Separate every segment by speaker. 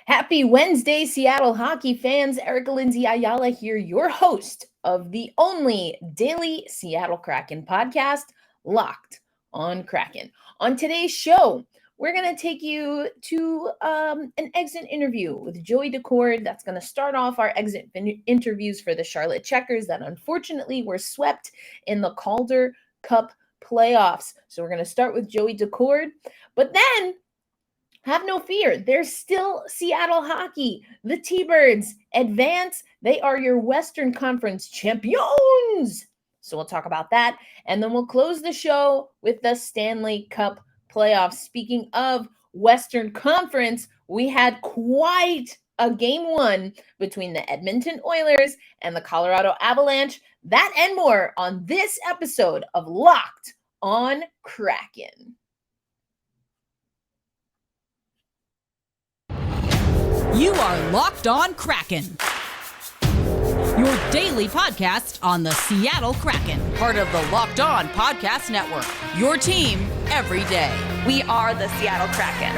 Speaker 1: Happy Wednesday, Seattle hockey fans. Erica Lindsay Ayala here, your host of the only daily Seattle Kraken podcast, Locked on Kraken. On today's show, we're going to take you to an exit interview with Joey Daccord. That's going to start off our exit interviews for the Charlotte Checkers that unfortunately were swept in the Calder Cup playoffs. So we're going to start with Joey Daccord, but then have no fear. There's still Seattle hockey. The T-Birds advance. They are your Western Conference champions. So we'll talk about that. And then we'll close the show with the Stanley Cup playoffs. Speaking of Western Conference, we had quite a game one between the Edmonton Oilers and the Colorado Avalanche. That and more on this episode of Locked on Kraken.
Speaker 2: You are Locked on Kraken, your daily podcast on the Seattle Kraken, part of the Locked On Podcast Network, your team every day.
Speaker 3: We are the Seattle Kraken.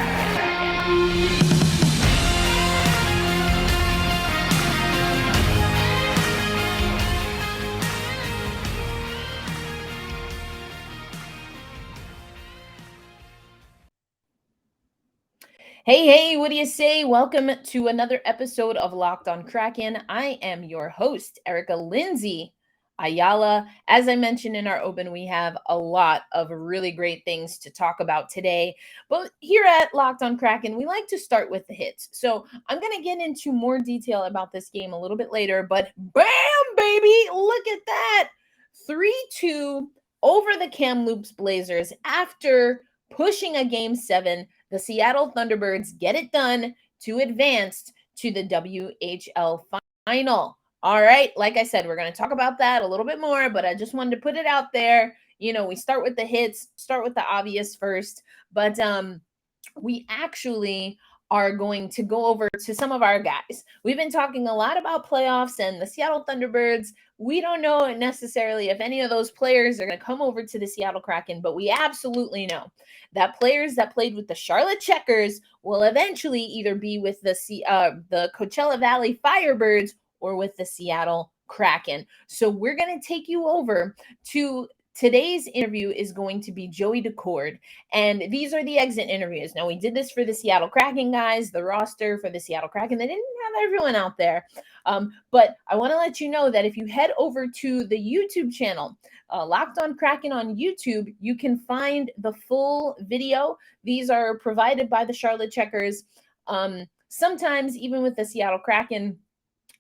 Speaker 1: Hey, what do you say? Welcome to another episode of Locked on Kraken. I am your host, Erica Lindsay Ayala. As I mentioned in our open, we have a lot of really great things to talk about today. But here at Locked on Kraken, we like to start with the hits. So I'm going to get into more detail about this game a little bit later. But bam, baby, look at that. 3-2 over the Kamloops Blazers after pushing a Game 7. The Seattle Thunderbirds get it done to advance to the WHL final. All right, like I said, we're going to talk about that a little bit more, but I just wanted to put it out there. You know, we start with the hits, start with the obvious first, but we actually are going to go over to some of our guys. We've been talking a lot about playoffs and the Seattle Thunderbirds. We don't know necessarily if any of those players are going to come over to the Seattle Kraken, but we absolutely know that players that played with the Charlotte Checkers will eventually either be with the Coachella Valley Firebirds or with the Seattle Kraken. So we're going to take you over to today's interview is going to be Joey Daccord, and these are the exit interviews. Now, we did this for the Seattle Kraken guys, the roster for the Seattle Kraken. They didn't have everyone out there, but I want to let you know that if you head over to the YouTube channel, Locked on Kraken on YouTube, you can find the full video. These are provided by the Charlotte Checkers. Sometimes, even with the Seattle Kraken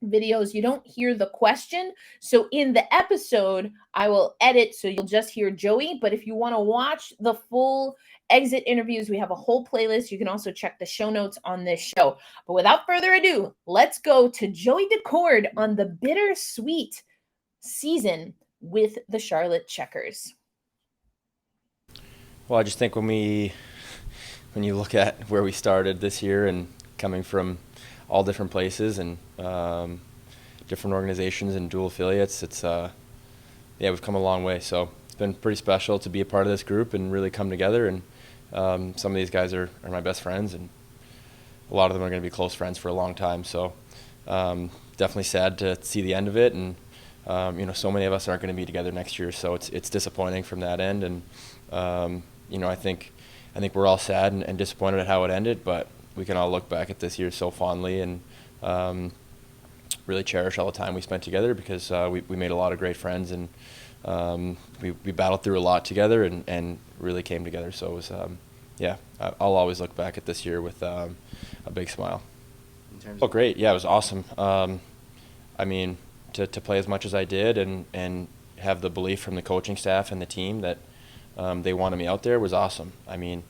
Speaker 1: videos, you don't hear the question. So in the episode, I will edit so you'll just hear Joey. But if you want to watch the full exit interviews, we have a whole playlist. You can also check the show notes on this show. But without further ado, let's go to Joey Daccord on the bittersweet season with the Charlotte Checkers.
Speaker 4: Well, I just think when you look at where we started this year and coming from all different places and different organizations and dual affiliates, it's we've come a long way. So it's been pretty special to be a part of this group and really come together. And some of these guys are my best friends, and a lot of them are going to be close friends for a long time. So definitely sad to see the end of it. And so many of us aren't going to be together next year. So it's disappointing from that end. And I think we're all sad and disappointed at how it ended, but we can all look back at this year so fondly and really cherish all the time we spent together, because we made a lot of great friends, and we battled through a lot together and really came together. So it was, I'll always look back at this year with a big smile. Great. Yeah, it was awesome. To play as much as I did and have the belief from the coaching staff and the team that they wanted me out there was awesome. I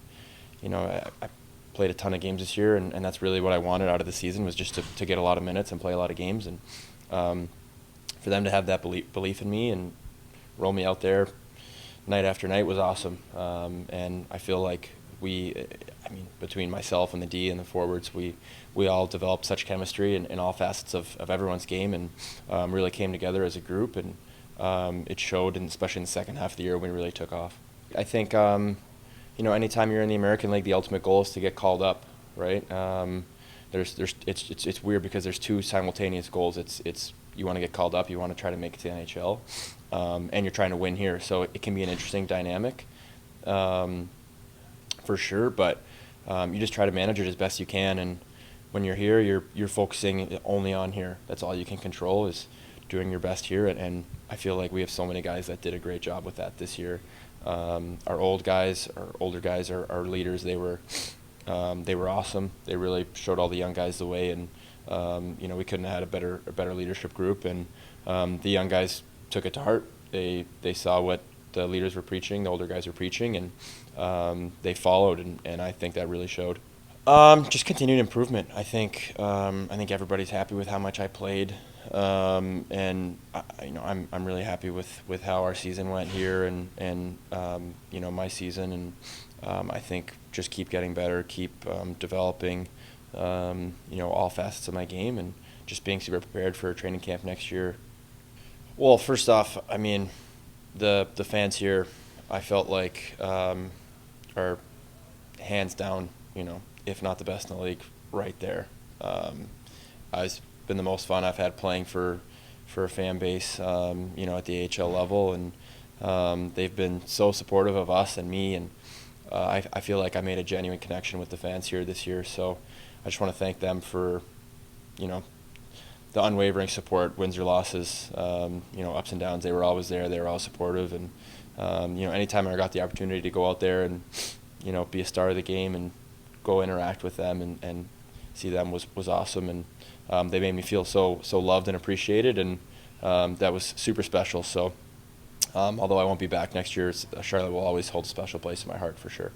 Speaker 4: played a ton of games this year, and that's really what I wanted out of the season, was just to get a lot of minutes and play a lot of games. And for them to have that belief in me and roll me out there night after night was awesome. And I feel like between myself and the D and the forwards, we all developed such chemistry in all facets of everyone's game, and really came together as a group, and it showed, and especially in the second half of the year when we really took off. I think anytime you're in the American League, the ultimate goal is to get called up, right? it's weird because there's two simultaneous goals. It's you want to get called up, you want to try to make it to the NHL, and you're trying to win here. So it can be an interesting dynamic, for sure. But you just try to manage it as best you can. And when you're here, you're focusing only on here. That's all you can control is doing your best here. And I feel like we have so many guys that did a great job with that this year. Our older guys, our leaders, they were awesome. They really showed all the young guys the way, and we couldn't have had a better leadership group. And the young guys took it to heart. They saw what the leaders were preaching, the older guys were preaching, and they followed. And I think that really showed. Just continued improvement. I think everybody's happy with how much I played, and I'm really happy with how our season went here, and my season, and I think just keep getting better, keep developing, all facets of my game, and just being super prepared for training camp next year. Well, first off, I mean, the fans here, I felt like are hands down, if not the best in the league, right there. It's been the most fun I've had playing for a fan base, at the AHL level, and they've been so supportive of us and me, and I feel like I made a genuine connection with the fans here this year. So I just want to thank them for, the unwavering support, wins or losses, ups and downs. They were always there. They were all supportive, and anytime I got the opportunity to go out there and be a star of the game and go interact with them and see them was awesome. And they made me feel so loved and appreciated, and that was super special. So although I won't be back next year, Charlotte will always hold a special place in my heart for sure.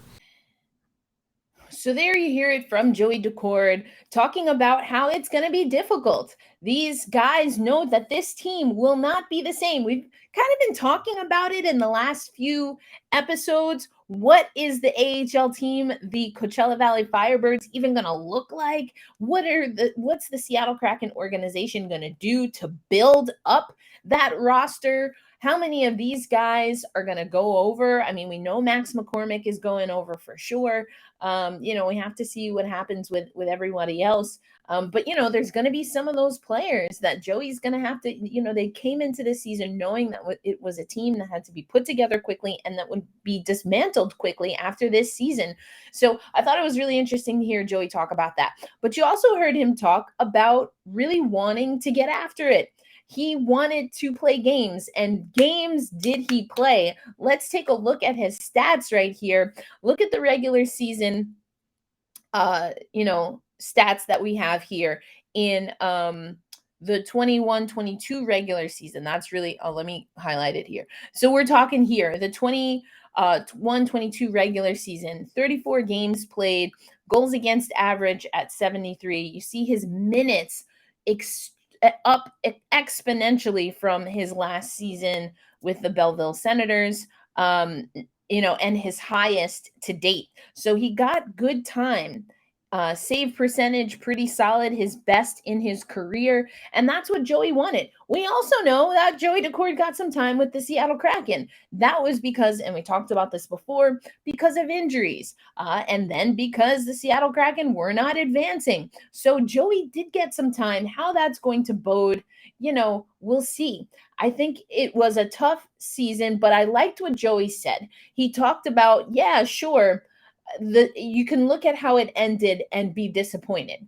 Speaker 1: So there you hear it from Joey Daccord talking about how it's going to be difficult. These guys know that this team will not be the same. We've kind of been talking about it in the last few episodes. What is the AHL team, the Coachella Valley Firebirds, even going to look like? What's the Seattle Kraken organization going to do to build up that roster? How many of these guys are going to go over? I mean, we know Max McCormick is going over for sure. We have to see what happens with everybody else. But there's going to be some of those players that Joey's going to have to, they came into this season knowing that it was a team that had to be put together quickly and that would be dismantled quickly after this season. So I thought it was really interesting to hear Joey talk about that. But you also heard him talk about really wanting to get after it. He wanted to play games, and games did he play. Let's take a look at his stats right here. Look at the regular season, stats that we have here in the 21-22 regular season. That's really, let me highlight it here. So we're talking here, the 21-22 regular season, 34 games played, goals against average at 73. You see his minutes up exponentially from his last season with the Belleville Senators, and his highest to date. So he got good time. Save percentage, pretty solid, his best in his career. And that's what Joey wanted. We also know that Joey Daccord got some time with the Seattle Kraken. That was because, and we talked about this before, because of injuries. And then because the Seattle Kraken were not advancing. So Joey did get some time. How that's going to bode, we'll see. I think it was a tough season, but I liked what Joey said. He talked about, yeah, sure, you can look at how it ended and be disappointed.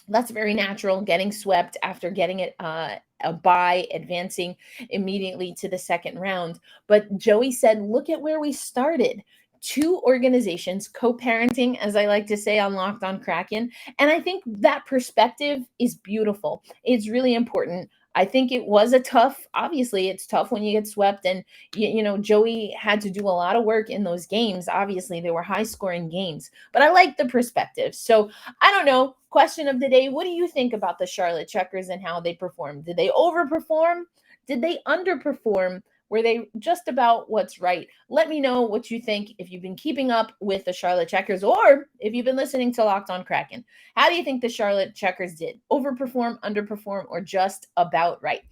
Speaker 1: That's very natural, getting swept after getting it a bye, advancing immediately to the second round. But Joey said, look at where we started. Two organizations co-parenting, as I like to say on Locked on Kraken. And I think that perspective is beautiful. It's really important. I think it was obviously it's tough when you get swept, and Joey had to do a lot of work in those games. Obviously they were high scoring games, but I like the perspective. So I don't know, question of the day, what do you think about the Charlotte Checkers and how they performed? Did they overperform? Did they underperform? Were they just about what's right? Let me know what you think if you've been keeping up with the Charlotte Checkers, or if you've been listening to Locked on Kraken. How do you think the Charlotte Checkers did? Overperform, underperform, or just about right?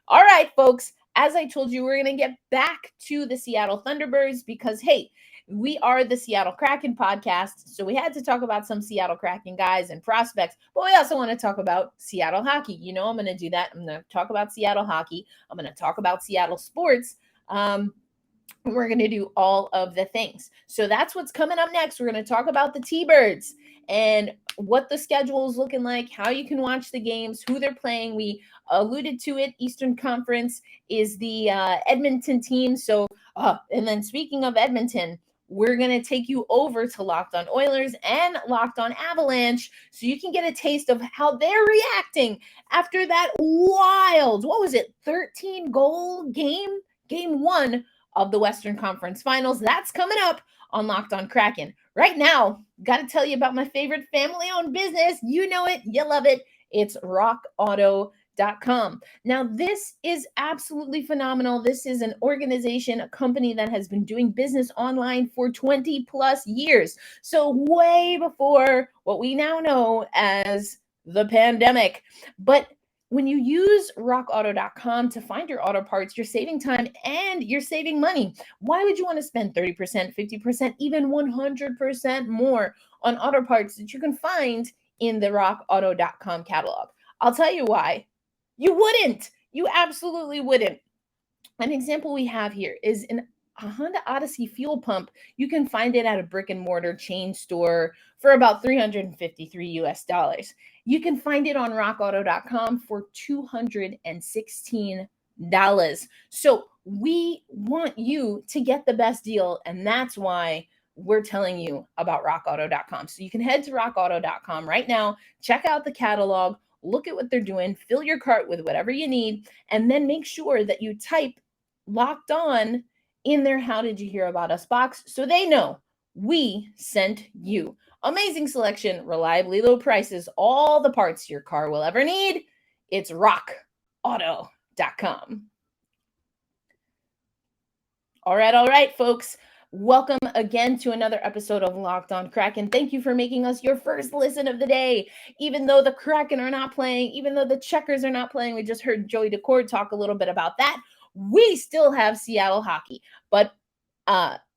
Speaker 1: All right, folks. As I told you, we're going to get back to the Seattle Thunderbirds because, hey, We are the Seattle Kraken podcast, so we had to talk about some Seattle Kraken guys and prospects, but we also want to talk about Seattle hockey. You know I'm going to do that. I'm going to talk about Seattle hockey. I'm going to talk about Seattle sports. We're going to do all of the things. So that's what's coming up next. We're going to talk about the T-Birds and what the schedule is looking like, how you can watch the games, who they're playing. We alluded to it. Eastern Conference is the Edmonton team. So, and then speaking of Edmonton, we're going to take you over to Locked On Oilers and Locked On Avalanche so you can get a taste of how they're reacting after that wild, 13-goal game? Game 1 of the Western Conference Finals. That's coming up on Locked On Kraken. Right now, got to tell you about my favorite family-owned business. You know it. You love it. It's rockauto.com. Now, this is absolutely phenomenal. This is an organization, a company that has been doing business online for 20 plus years. So way before what we now know as the pandemic. But when you use rockauto.com to find your auto parts, you're saving time and you're saving money. Why would you want to spend 30%, 50%, even 100% more on auto parts that you can find in the rockauto.com catalog? I'll tell you why. You wouldn't. You absolutely wouldn't. An example we have here is a Honda Odyssey fuel pump. You can find it at a brick and mortar chain store for about $353. You can find it on rockauto.com for $216. So we want you to get the best deal, and that's why we're telling you about rockauto.com. So you can head to rockauto.com right now, check out the catalog, look at what they're doing, fill your cart with whatever you need, and then make sure that you type Locked On in their How Did You Hear About Us box so they know we sent you. Amazing selection, reliably low prices, all the parts your car will ever need. It's rockauto.com. All right, folks. Welcome again to another episode of Locked On Kraken. Thank you for making us your first listen of the day. Even though the Kraken are not playing, even though the Checkers are not playing, we just heard Joey Daccord talk a little bit about that. We still have Seattle hockey, but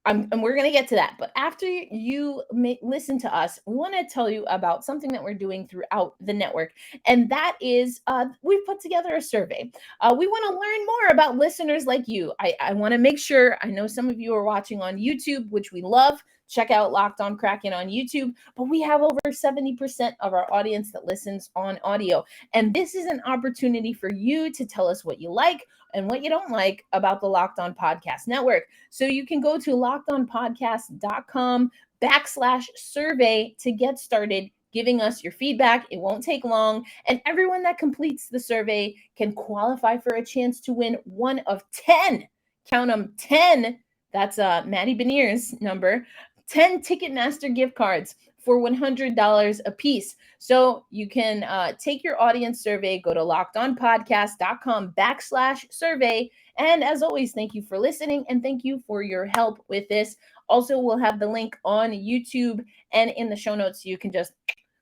Speaker 1: and we're going to get to that. But after you listen to us, we want to tell you about something that we're doing throughout the network. And that is we've put together a survey. We want to learn more about listeners like you. I want to make sure, I know some of you are watching on YouTube, which we love. Check out Locked On Kraken on YouTube. But we have over 70% of our audience that listens on audio. And this is an opportunity for you to tell us what you like and what you don't like about the Locked On Podcast Network. So you can go to lockedonpodcast.com/survey to get started giving us your feedback. It won't take long. And everyone that completes the survey can qualify for a chance to win one of 10, count them 10, that's Maddie Benier's number, 10 Ticketmaster gift cards for $100 a piece. So you can take your audience survey, go to lockedonpodcast.com/survey. And as always, thank you for listening and thank you for your help with this. Also, we'll have the link on YouTube and in the show notes. So you can just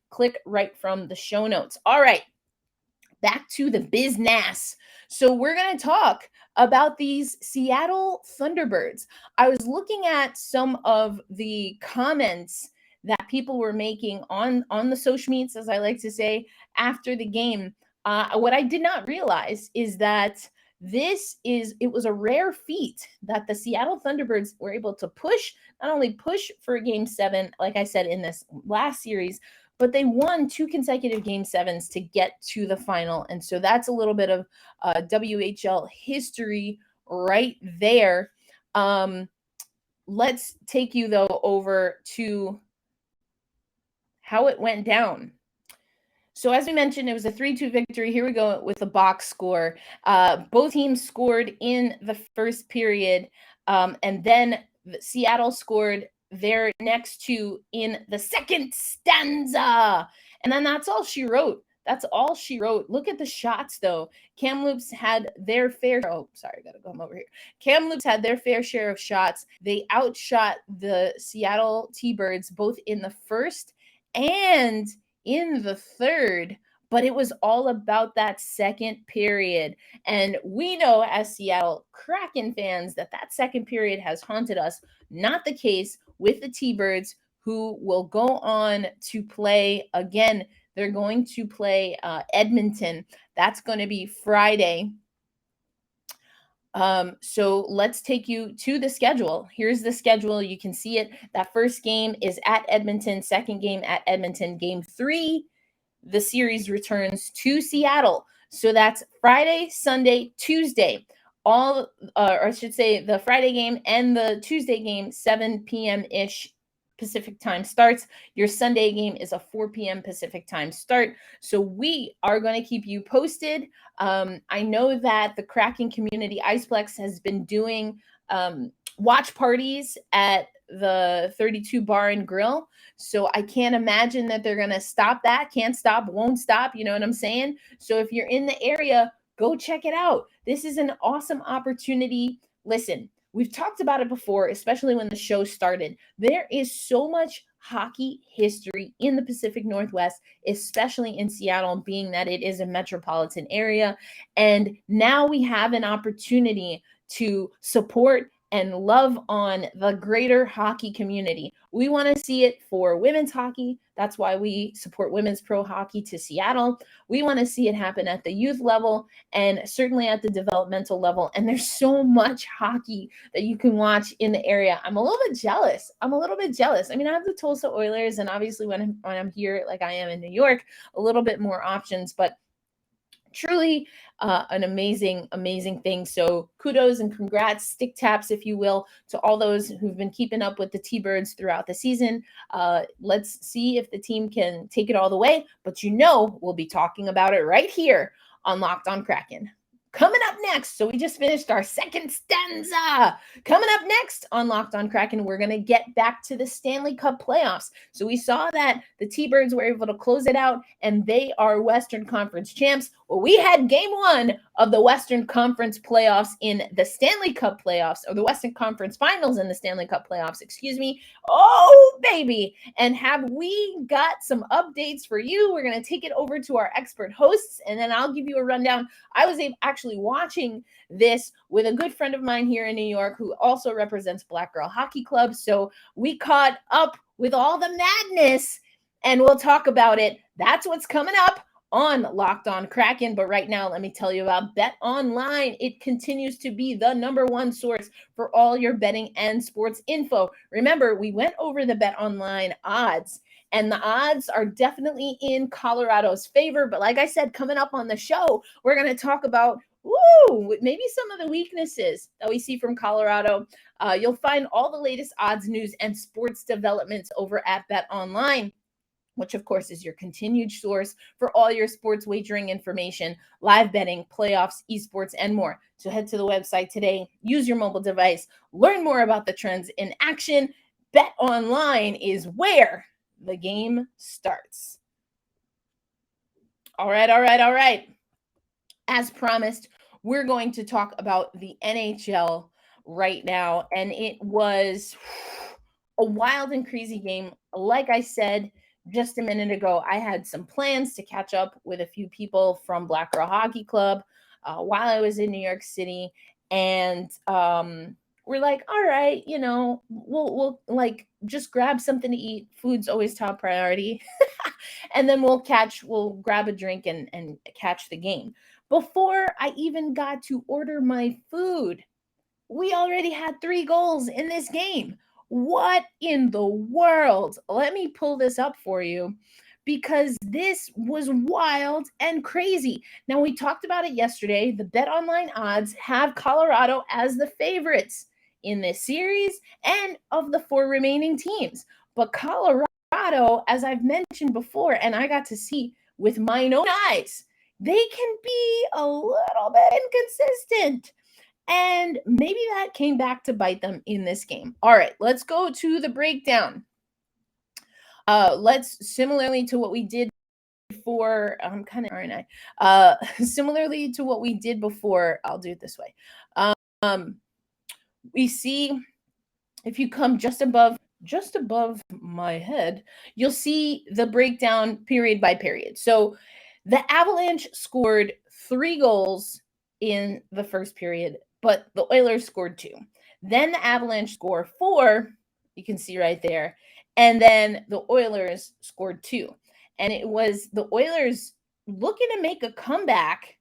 Speaker 1: click right from the show notes. All right, back to the business. So we're going to talk about these Seattle Thunderbirds. I was looking at some of the comments that people were making on the social meets, as I like to say, after the game. What I did not realize is that it was a rare feat that the Seattle Thunderbirds were able to not only push for Game 7, like I said in this last series, but they won 2 consecutive Game 7s to get to the final. And so that's a little bit of WHL history right there. Let's take you, though, over to how it went down. So as we mentioned, it was a 3-2 victory. Here we go with the box score. Both teams scored in the first period, and then Seattle scored their next 2 in the second stanza. And then that's all she wrote. That's all she wrote. Look at the shots, though. Kamloops had their fair. Oh, sorry, I gotta come over here. Kamloops had their fair share of shots. They outshot the Seattle T-Birds both in the first and in the third but it was all about that second period. And we know as Seattle Kraken fans that that second period has haunted us. Not the case with the T-Birds, who will go on to play again. They're going to play Edmonton. That's going to be Friday. So let's take you to the schedule. Here's the schedule. You can see it. That first game is at Edmonton, second game at Edmonton. Game 3, the series returns to Seattle. So that's Friday, Sunday, Tuesday. Or I should say the Friday game and the Tuesday game, 7 p.m.-ish Pacific time starts. Your Sunday game is a 4 p.m. Pacific time start. So we are going to keep you posted. I know that the Kraken Community Iceplex has been doing watch parties at the 32 Bar and Grill. So I can't imagine that they're going to stop that. Can't stop, won't stop. You know what I'm saying? So if you're in the area, go check it out. This is an awesome opportunity. Listen, we've talked about it before, especially when the show started. There is so much hockey history in the Pacific Northwest, especially in Seattle, being that it is a metropolitan area. And now we have an opportunity to support and love on the greater hockey community. We want to see it for women's hockey. That's why we support Women's Pro Hockey to Seattle. We want to see it happen at the youth level and certainly at the developmental level. And there's so much hockey that you can watch in the area. I'm a little bit jealous. I mean, I have the Tulsa Oilers, and obviously when I'm here, like I am in New York, a little bit more options, but truly an amazing thing. So kudos and congrats, stick taps, if you will, to all those who've been keeping up with the T-Birds throughout the season. Let's see if the team can take it all the way, but we'll be talking about it right here on Locked on Kraken. Coming up next, so we just finished our second stanza. Coming up next on Locked on Kraken, we're going to get back to the Stanley Cup playoffs. So we saw that the T-Birds were able to close it out, and they are Western Conference champs. Well, we had game 1 of the Western Conference playoffs in the Stanley Cup playoffs, or the Western Conference finals in the Stanley Cup playoffs, excuse me. Oh, baby. And have we got some updates for you? We're going to take it over to our expert hosts, and then I'll give you a rundown. I was actually watching this with a good friend of mine here in New York who also represents Black Girl Hockey Club. So we caught up with all the madness, and we'll talk about it. That's what's coming up on Locked on Kraken. But right now, let me tell you about Bet Online. It continues to be the #1 source for all your betting and sports info. Remember, we went over the Bet Online odds, and the odds are definitely in Colorado's favor. But like I said, coming up on the show, we're going to talk about maybe some of the weaknesses that we see from Colorado. You'll find all the latest odds, news, and sports developments over at Bet Online, which of course is your continued source for all your sports wagering information, live betting, playoffs, esports, and more. So head to the website today, use your mobile device, learn more about the trends in action. Bet Online is where the game starts. All right. As promised, we're going to talk about the NHL right now, and it was a wild and crazy game. Like I said just a minute ago, I had some plans to catch up with a few people from Black Girl Hockey Club while I was in New York City, and we're like, all right, we'll like just grab something to eat. Food's always top priority. And then we'll grab a drink and catch the game. Before I even got to order my food, we already had 3 goals in this game. What in the world? Let me pull this up for you, because this was wild and crazy. Now, we talked about it yesterday. The Bet Online odds have Colorado as the favorites in this series and of the 4 remaining teams. But Colorado, as I've mentioned before, and I got to see with my own eyes, they can be a little bit inconsistent. And maybe that came back to bite them in this game. All right, let's go to the breakdown. Let's, similarly to what we did before, I'm kind of, aren't I? Similarly to what we did before, I'll do it this way. We see, if you come just above my head, you'll see the breakdown period by period. So The Avalanche scored 3 goals in the first period, but the Oilers scored 2. Then the Avalanche score 4, you can see right there, and then the Oilers scored 2. And it was the Oilers looking to make a comeback,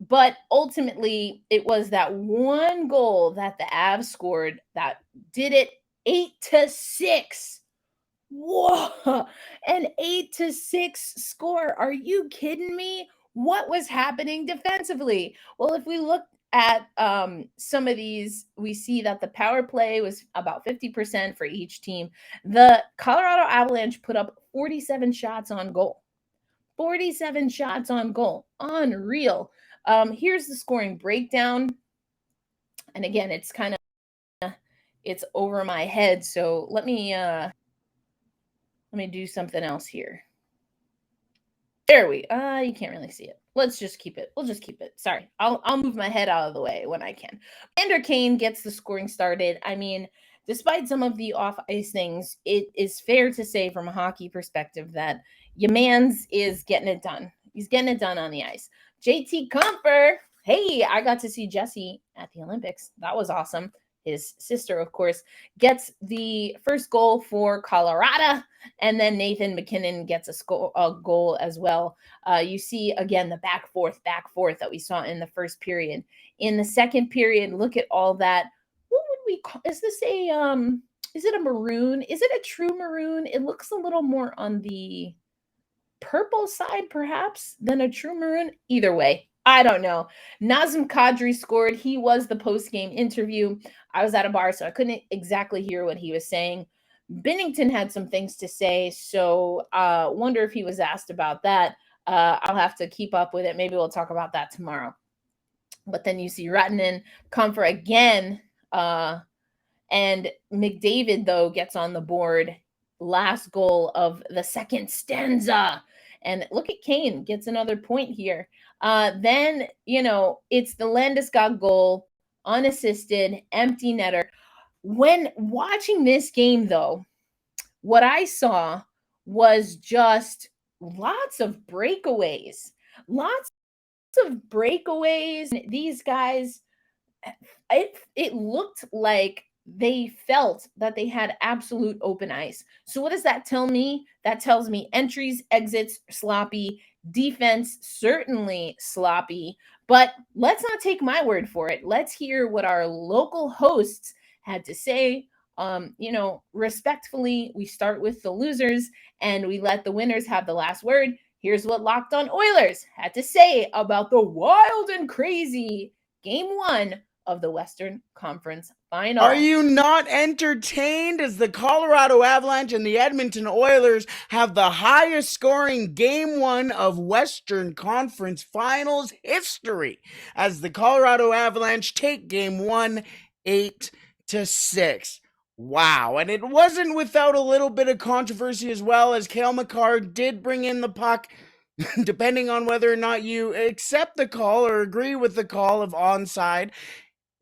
Speaker 1: but ultimately it was that one goal that the Avs scored that did it. 8-6. Whoa, an 8-6 score. Are you kidding me? What was happening defensively? Well, if we look at some of these, we see that the power play was about 50% for each team. The Colorado Avalanche put up 47 shots on goal. 47 shots on goal. Unreal. Here's the scoring breakdown. And again, it's over my head. So let me do something else here. There we you can't really see it. Let's just keep it. We'll just keep it. Sorry. I'll move my head out of the way when I can. Evander Kane gets the scoring started. I mean, despite some of the off-ice things, it is fair to say from a hockey perspective that Yamans is getting it done. He's getting it done on the ice. JT Compher. Hey, I got to see Jesse at the Olympics. That was awesome. His sister, of course, gets the first goal for Colorado, and then Nathan McKinnon gets a goal as well. You see, again, the back forth that we saw in the first period. In the second period, look at all that. What would we call, is this is it a maroon? Is it a true maroon? It looks a little more on the purple side, perhaps, than a true maroon. Either way, I don't know. Nazem Kadri scored. He was the post-game interview. I was at a bar, so I couldn't exactly hear what he was saying. Binnington had some things to say, so wonder if he was asked about that. I'll have to keep up with it. Maybe we'll talk about that tomorrow. But then you see Rantanen come for again, and McDavid, though, gets on the board. Last goal of the second stanza. And look at Kane, gets another point here. Then, it's the Landeskog goal, unassisted, empty netter. When watching this game, though, what I saw was just lots of breakaways. These guys, it looked like they felt that they had absolute open ice. So what does that tell me? That tells me entries, exits, sloppy, defense, certainly sloppy. But let's not take my word for it. Let's hear what our local hosts had to say. Respectfully, we start with the losers and we let the winners have the last word. Here's what Locked On Oilers had to say about the wild and crazy Game 1 of the Western Conference Final.
Speaker 5: Are you not entertained as the Colorado Avalanche and the Edmonton Oilers have the highest scoring Game 1 of Western Conference Finals history as the Colorado Avalanche take Game 1 8-6? Wow, and it wasn't without a little bit of controversy as well, as Cale Makar did bring in the puck, depending on whether or not you accept the call or agree with the call of onside.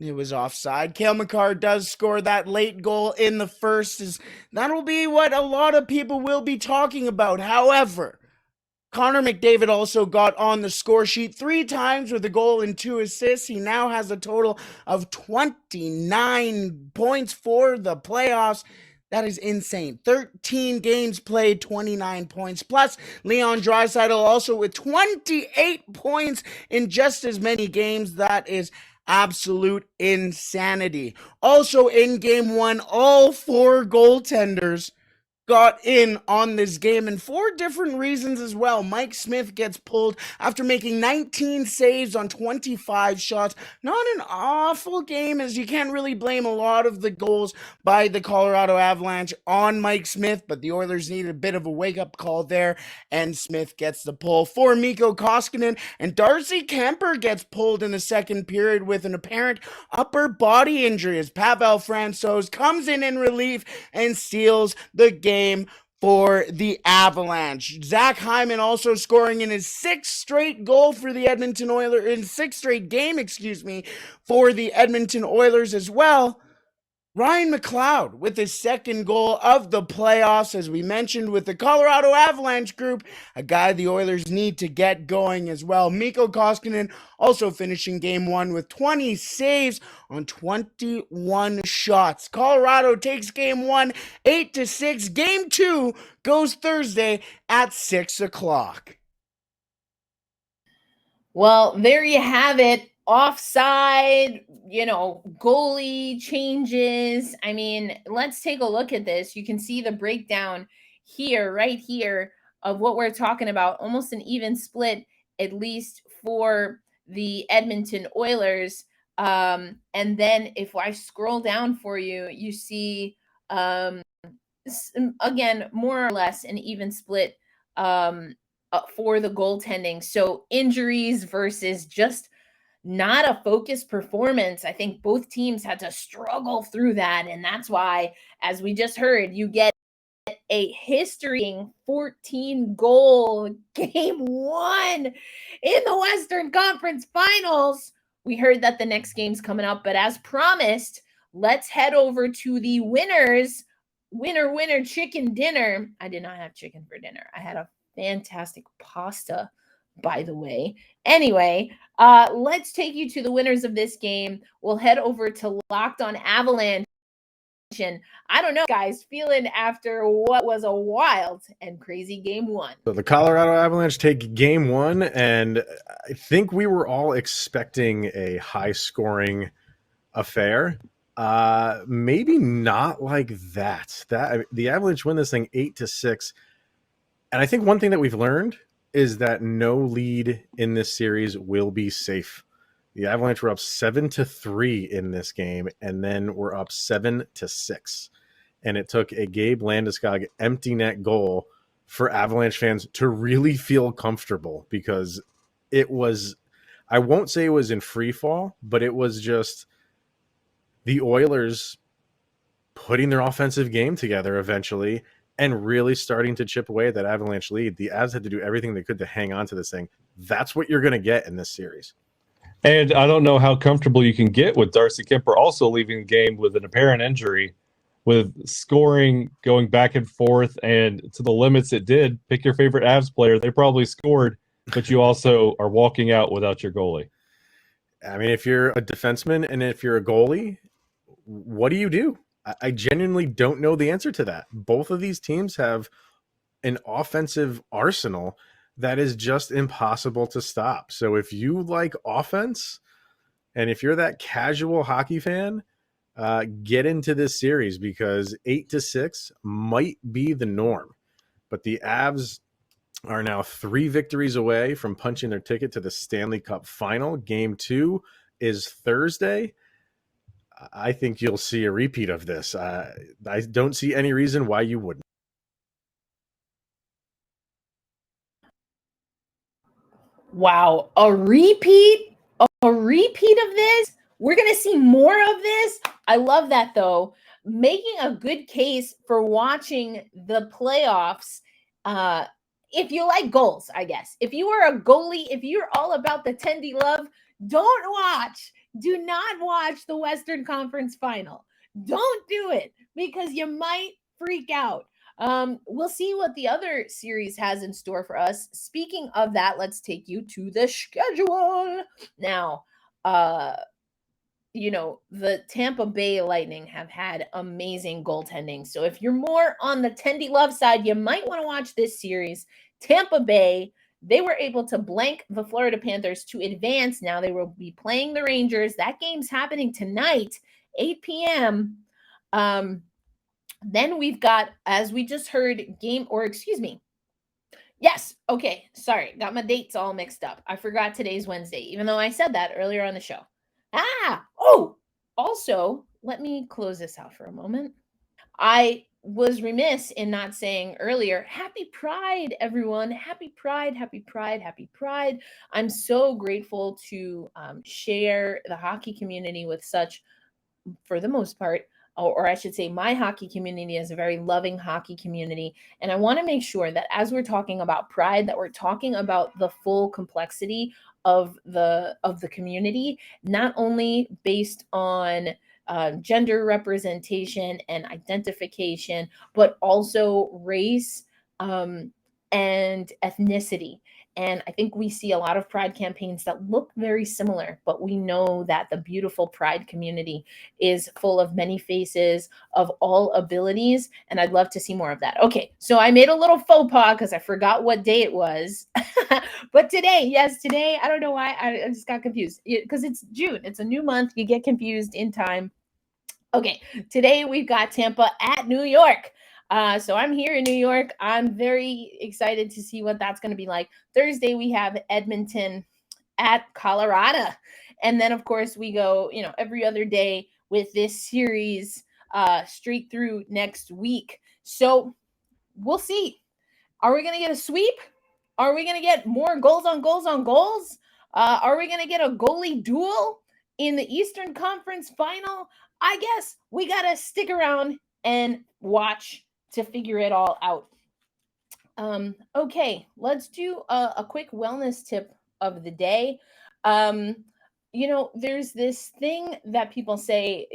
Speaker 5: It was offside. Cale Makar does score that late goal in the first. That'll be what a lot of people will be talking about. However, Connor McDavid also got on the score sheet 3 times with a goal and 2 assists. He now has a total of 29 points for the playoffs. That is insane. 13 games played, 29 points. Plus, Leon Draisaitl also with 28 points in just as many games. That is absolute insanity. Also in Game 1, all 4 goaltenders got in on this game, and for different reasons as well. Mike Smith gets pulled after making 19 saves on 25 shots. Not an awful game, as you can't really blame a lot of the goals by the Colorado Avalanche on Mike Smith, but the Oilers needed a bit of a wake-up call there, and Smith gets the pull for Mikko Koskinen, and Darcy Kemper gets pulled in the second period with an apparent upper body injury as Pavel Francouz comes in relief and steals the game for the Avalanche. Zach Hyman also scoring in his 6th straight goal for the Edmonton Oilers, in 6th straight game, for the Edmonton Oilers as well. Ryan McLeod with his second goal of the playoffs, as we mentioned, with the Colorado Avalanche group, a guy the Oilers need to get going as well. Mikko Koskinen also finishing game one with 20 saves on 21 shots. Colorado takes game one 8-6. Game two goes Thursday at 6 o'clock.
Speaker 1: Well, there you have it. Offside, goalie changes. I mean, let's take a look at this. You can see the breakdown here, right here, of what we're talking about. Almost an even split, at least for the Edmonton Oilers. And then if I scroll down for you, you see, again, more or less an even split for the goaltending. So injuries versus just not a focused performance. I think both teams had to struggle through that. And that's why, as we just heard, you get a history 14 goal game one in the Western Conference Finals. We heard that the next game's coming up, but as promised, let's head over to the winners. Winner chicken dinner. I did not have chicken for dinner. I had a fantastic pasta, by the way. Anyway, let's take you to the winners of this game. We'll head over to Locked On Avalanche. I don't know, guys, feeling after what was a wild and crazy game one.
Speaker 6: So the Colorado Avalanche take game one, and I think we were all expecting a high-scoring affair. Maybe not like that. The Avalanche win this thing 8-6. And I think one thing that we've learned is that no lead in this series will be safe. The Avalanche were up 7-3 in this game, and then we're up 7-6. And it took a Gabe Landeskog empty net goal for Avalanche fans to really feel comfortable, because it was, I won't say it was in free fall, but it was just the Oilers putting their offensive game together eventually and really starting to chip away at that Avalanche lead. The Avs had to do everything they could to hang on to this thing. That's what you're going to get in this series.
Speaker 7: And I don't know how comfortable you can get with Darcy Kemper also leaving the game with an apparent injury, with scoring going back and forth and to the limits it did. Pick your favorite Avs player. They probably scored, but you also are walking out without your goalie.
Speaker 6: I mean, if you're a defenseman and if you're a goalie, what do? I genuinely don't know the answer to that. Both of these teams have an offensive arsenal that is just impossible to stop. So if you like offense, and if you're that casual hockey fan, get into this series, because 8-6 might be the norm. But the Avs are now 3 victories away from punching their ticket to the Stanley Cup final. Game 2 is Thursday. I think you'll see a repeat of this. I don't see any reason why you wouldn't.
Speaker 1: Wow, a repeat of this? We're going to see more of this? I love that, though. Making a good case for watching the playoffs. If you like goals, I guess. If you are a goalie, if you're all about the Tendy love, do not watch the Western Conference Final. Don't do it, because you might freak out. We'll see what the other series has in store for us. Speaking of that, let's take you to the schedule. Now, the Tampa Bay Lightning have had amazing goaltending. So if you're more on the Tendy love side, you might want to watch this series. Tampa Bay, they were able to blank the Florida Panthers to advance. Now they will be playing the Rangers. That game's happening tonight, 8 p.m. Then we've got, as we just heard, Yes. Okay. Sorry. Got my dates all mixed up. I forgot today's Wednesday, even though I said that earlier on the show. Also, let me close this out for a moment. I was remiss in not saying earlier, happy Pride, everyone. Happy Pride, happy Pride, happy Pride. I'm so grateful to share the hockey community with such, for the most part, or I should say my hockey community is a very loving hockey community. And I want to make sure that as we're talking about pride, that we're talking about the full complexity of the community, not only based on gender representation and identification, but also race and ethnicity. And I think we see a lot of pride campaigns that look very similar, but we know that the beautiful pride community is full of many faces, of all abilities, and I'd love to see more of that. Okay, so I made a little faux pas because I forgot what day it was. But today, I don't know why, I just got confused because it's June. It's a new month. You get confused in time. Okay, today we've got Tampa at New York. So I'm here in New York. I'm very excited to see what that's going to be like. Thursday, we have Edmonton at Colorado. And then, of course, we go, every other day with this series straight through next week. So we'll see. Are we going to get a sweep? Are we going to get more goals on goals on goals? Are we going to get a goalie duel in the Eastern Conference Final? I guess we got to stick around and watch to figure it all out. Okay, let's do a quick wellness tip of the day. There's this thing that people say,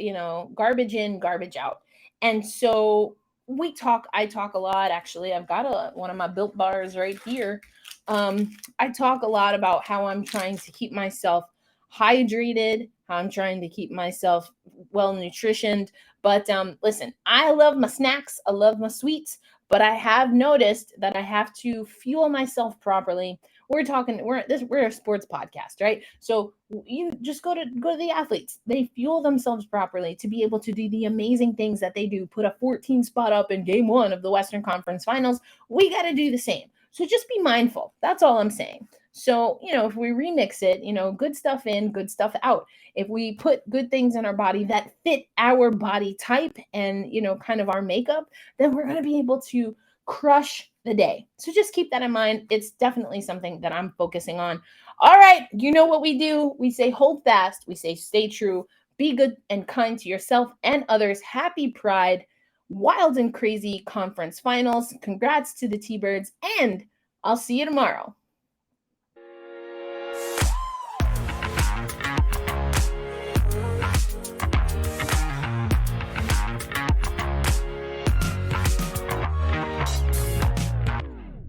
Speaker 1: garbage in, garbage out. And so I talk a lot, actually. I've got one of my Built bars right here. I talk a lot about how I'm trying to keep myself hydrated, how I'm trying to keep myself well nutritioned. But listen, I love my snacks, I love my sweets, but I have noticed that I have to fuel myself properly. We're a sports podcast, right? So you just go to the athletes. They fuel themselves properly to be able to do the amazing things that they do. Put a 14 spot up in game 1 of the Western Conference Finals. We got to do the same. So just be mindful. That's all I'm saying. So, if we remix it, good stuff in, good stuff out. If we put good things in our body that fit our body type and, kind of our makeup, then we're going to be able to crush the day. So just keep that in mind. It's definitely something that I'm focusing on. All right. You know what we do? We say hold fast. We say stay true. Be good and kind to yourself and others. Happy Pride. Wild and crazy conference finals. Congrats to the T-Birds. And I'll see you tomorrow.